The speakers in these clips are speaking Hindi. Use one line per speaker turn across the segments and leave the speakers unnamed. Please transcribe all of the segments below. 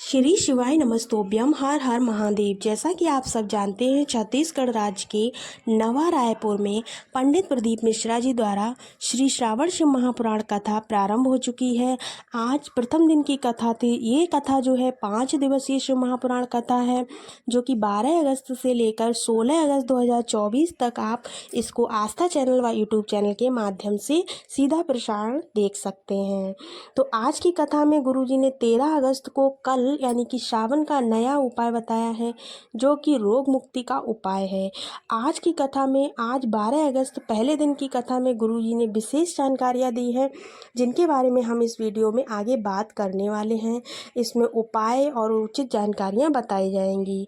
श्री शिवाय नमस्तोभ्यम। हर हर महादेव। जैसा कि आप सब जानते हैं, छत्तीसगढ़ राज्य के नवा रायपुर में पंडित प्रदीप मिश्रा जी द्वारा श्री श्रावण शिव महापुराण कथा प्रारंभ हो चुकी है। आज प्रथम दिन की कथा थी। ये कथा जो है 5 दिवसीय शिव महापुराण कथा है, जो कि 12 अगस्त से लेकर 16 अगस्त 2024 तक आप इसको आस्था चैनल व यूट्यूब चैनल के माध्यम से सीधा प्रसारण देख सकते हैं। तो आज की कथा में गुरुजी ने 13 अगस्त को कल यानी कि श्रावण का नया उपाय बताया है, जो कि रोग मुक्ति का उपाय है। आज की कथा में आज 12 अगस्त पहले दिन की कथा में गुरुजी ने विशेष जानकारियां दी हैं, जिनके बारे में हम इस वीडियो में आगे बात करने वाले हैं। इसमें उपाय और उचित जानकारियां बताई जाएंगी।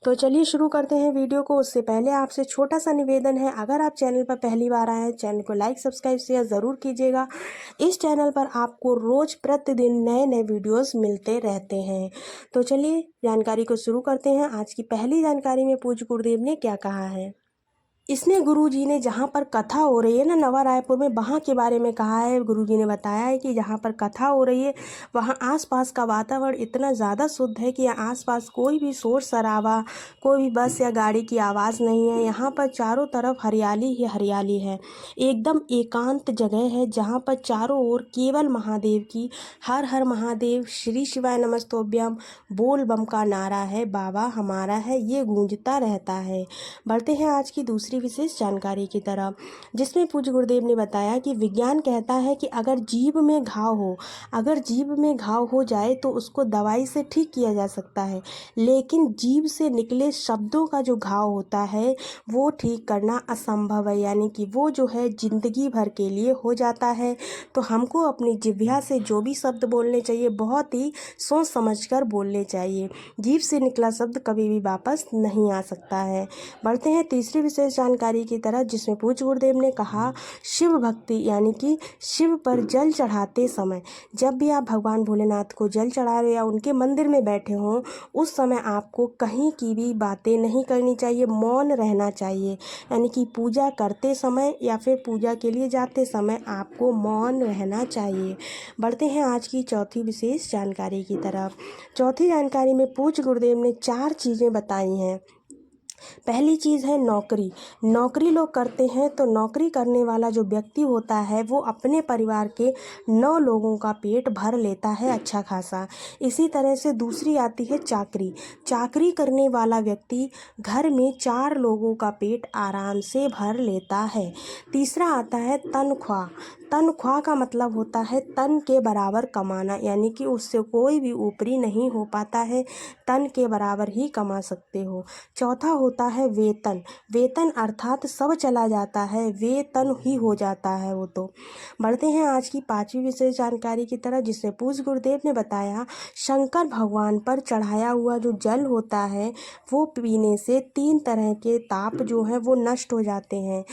तो चलिए शुरू करते हैं वीडियो को। उससे पहले आपसे छोटा सा निवेदन है, अगर आप चैनल पर पहली बार आए हैं, चैनल को लाइक सब्सक्राइब शेयर ज़रूर कीजिएगा। इस चैनल पर आपको रोज प्रतिदिन नए नए वीडियोस मिलते रहते हैं। तो चलिए जानकारी को शुरू करते हैं। आज की पहली जानकारी में पूज्य गुरुदेव ने क्या कहा है। इसने गुरुजी ने जहाँ पर कथा हो रही है ना नवा रायपुर में, वहाँ के बारे में कहा है। गुरुजी ने बताया है कि जहाँ पर कथा हो रही है वहाँ आसपास का वातावरण इतना ज़्यादा शुद्ध है कि आसपास कोई भी शोर शराबा, कोई भी बस या गाड़ी की आवाज़ नहीं है। यहाँ पर चारों तरफ हरियाली ही हरियाली है। एकदम एकांत जगह है, जहाँ पर चारों ओर केवल महादेव की हर हर महादेव, श्री शिवाय नमस्तोभ्यम, बोल बम का नारा है, बाबा हमारा है, ये गूंजता रहता है। बढ़ते हैं आज की दूसरी विशेष जानकारी की तरफ, जिसमें पूज्य गुरुदेव ने बताया कि विज्ञान कहता है कि अगर जीभ में घाव हो जाए तो उसको दवाई से ठीक किया जा सकता है, लेकिन जीभ से निकले शब्दों का जो घाव होता है वो ठीक करना असंभव है, यानी कि वो जो है जिंदगी भर के लिए हो जाता है। तो हमको अपनी जिह्वा से जो भी शब्द बोलने चाहिए बहुत ही सोच समझकर बोलने चाहिए। जीभ से निकला शब्द कभी भी वापस नहीं आ सकता है। बढ़ते हैं तीसरी विशेष जानकारी की तरफ, जिसमें पूज्य गुरुदेव ने कहा शिव भक्ति यानी कि शिव पर जल चढ़ाते समय, जब भी आप भगवान भोलेनाथ को जल चढ़ा रहे या उनके मंदिर में बैठे हों, उस समय आपको कहीं की भी बातें नहीं करनी चाहिए, मौन रहना चाहिए। यानी कि पूजा करते समय या फिर पूजा के लिए जाते समय आपको मौन रहना चाहिए। बढ़ते हैं आज की चौथी विशेष जानकारी की तरफ। चौथी जानकारी में पूज्य गुरुदेव ने 4 चीज़ें बताई हैं। पहली चीज़ है नौकरी लोग करते हैं, तो नौकरी करने वाला जो व्यक्ति होता है वो अपने परिवार के 9 लोगों का पेट भर लेता है अच्छा खासा। इसी तरह से दूसरी आती है चाकरी करने वाला व्यक्ति घर में 4 लोगों का पेट आराम से भर लेता है। तीसरा आता है तनख्वाह का मतलब होता है तन के बराबर कमाना, यानी कि उससे कोई भी ऊपरी नहीं हो पाता है, तन के बराबर ही कमा सकते हो। चौथा होता है वेतन अर्थात सब चला जाता है, वेतन ही हो जाता है वो तो। बढ़ते हैं आज की 5वीं विशेष जानकारी की तरफ, जिसमें पूज्य गुरुदेव ने बताया शंकर भगवान पर चढ़ाया हुआ जो जल होता है वो पीने से 3 तरह के ताप जो है वो नष्ट हो जाते हैं।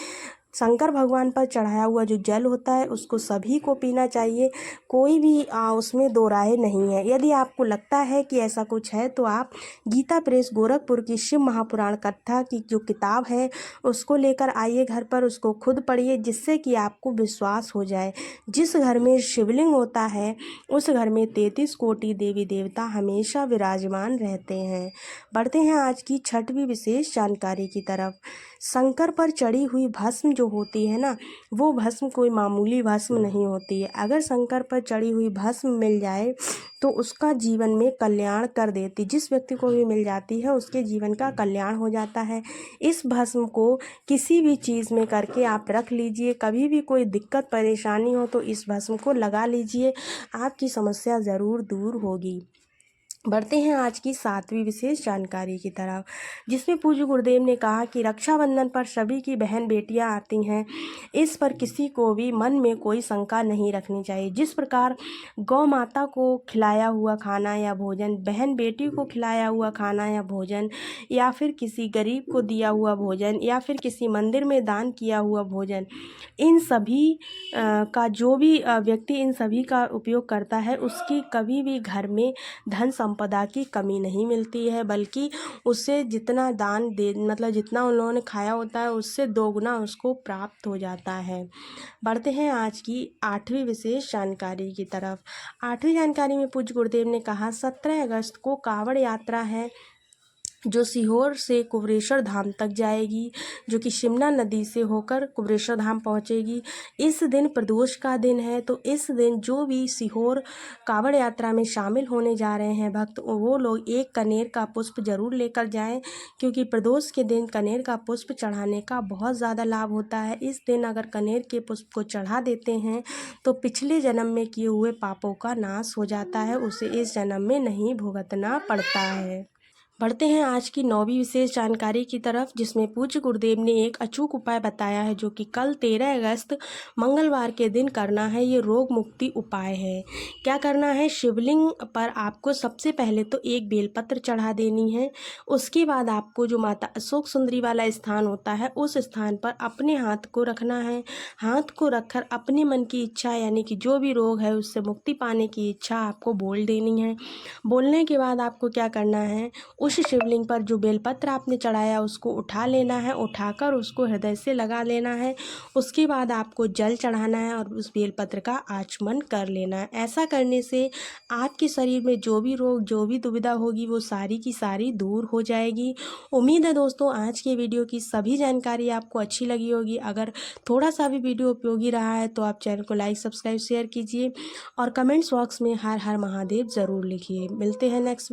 शंकर भगवान पर चढ़ाया हुआ जो जल होता है उसको सभी को पीना चाहिए, कोई भी उसमें दो राय नहीं है। यदि आपको लगता है कि ऐसा कुछ है तो आप गीता प्रेस गोरखपुर की शिव महापुराण कथा की जो किताब है उसको लेकर आइए घर पर, उसको खुद पढ़िए, जिससे कि आपको विश्वास हो जाए। जिस घर में शिवलिंग होता है उस घर में 33 कोटि देवी देवता हमेशा विराजमान रहते हैं। बढ़ते हैं आज की 6वीं विशेष जानकारी की तरफ। शंकर पर चढ़ी हुई भस्म जो होती है ना, वो भस्म कोई मामूली भस्म नहीं होती है। अगर शंकर पर चढ़ी हुई भस्म मिल जाए तो उसका जीवन में कल्याण कर देती, जिस व्यक्ति को भी मिल जाती है उसके जीवन का कल्याण हो जाता है। इस भस्म को किसी भी चीज़ में करके आप रख लीजिए, कभी भी कोई दिक्कत परेशानी हो तो इस भस्म को लगा लीजिए, आपकी समस्या ज़रूर दूर होगी। बढ़ते हैं आज की 7वीं विशेष जानकारी की तरफ, जिसमें पूज्य गुरुदेव ने कहा कि रक्षाबंधन पर सभी की बहन बेटियां आती हैं, इस पर किसी को भी मन में कोई शंका नहीं रखनी चाहिए। जिस प्रकार गौ माता को खिलाया हुआ खाना या भोजन, बहन बेटी को खिलाया हुआ खाना या भोजन, या फिर किसी गरीब को दिया हुआ भोजन, या फिर किसी मंदिर में दान किया हुआ भोजन, इन सभी का जो भी व्यक्ति इन सभी का उपयोग करता है उसकी कभी भी घर में धन संपदा की कमी नहीं मिलती है, बल्कि उससे जितना दान दे मतलब जितना उन्होंने खाया होता है उससे दोगुना उसको प्राप्त हो जाता है। बढ़ते हैं आज की 8वीं विशेष जानकारी की तरफ। 8वीं जानकारी में पूज्य गुरुदेव ने कहा 17 अगस्त को कांवड़ यात्रा है जो सीहोर से कुबरेश्वर धाम तक जाएगी, जो कि शिमला नदी से होकर कुबरेश्वर धाम पहुंचेगी। इस दिन प्रदोष का दिन है, तो इस दिन जो भी सीहोर कांवड़ यात्रा में शामिल होने जा रहे हैं भक्त, वो लोग एक कनेर का पुष्प जरूर लेकर जाएं, क्योंकि प्रदोष के दिन कनेर का पुष्प चढ़ाने का बहुत ज़्यादा लाभ होता है। इस दिन अगर कनेर के पुष्प को चढ़ा देते हैं तो पिछले जन्म में किए हुए पापों का नाश हो जाता है, उसे इस जन्म में नहीं भुगतना पड़ता है। बढ़ते हैं आज की 9वीं विशेष जानकारी की तरफ, जिसमें पूज्य गुरुदेव ने एक अचूक उपाय बताया है जो कि कल 13 अगस्त मंगलवार के दिन करना है। ये रोग मुक्ति उपाय है। क्या करना है, शिवलिंग पर आपको सबसे पहले तो एक बेलपत्र चढ़ा देनी है। उसके बाद आपको जो माता अशोक सुंदरी वाला स्थान होता है उस स्थान पर अपने हाथ को रखना है। हाथ को रखकर अपने मन की इच्छा यानी कि जो भी रोग है उससे मुक्ति पाने की इच्छा आपको बोल देनी है। बोलने के बाद आपको क्या करना है, उस शिवलिंग पर जो बेलपत्र आपने चढ़ाया उसको उठा लेना है, उठाकर उसको हृदय से लगा लेना है। उसके बाद आपको जल चढ़ाना है और उस बेलपत्र का आचमन कर लेना है। ऐसा करने से आपके शरीर में जो भी रोग जो भी दुविधा होगी वो सारी की सारी दूर हो जाएगी। उम्मीद है दोस्तों आज की वीडियो की सभी जानकारी आपको अच्छी लगी होगी। अगर थोड़ा सा भी वीडियो उपयोगी रहा है तो आप चैनल को लाइक सब्सक्राइब शेयर कीजिए और कमेंट्स बॉक्स में हर हर महादेव ज़रूर लिखिए। मिलते हैं नेक्स्ट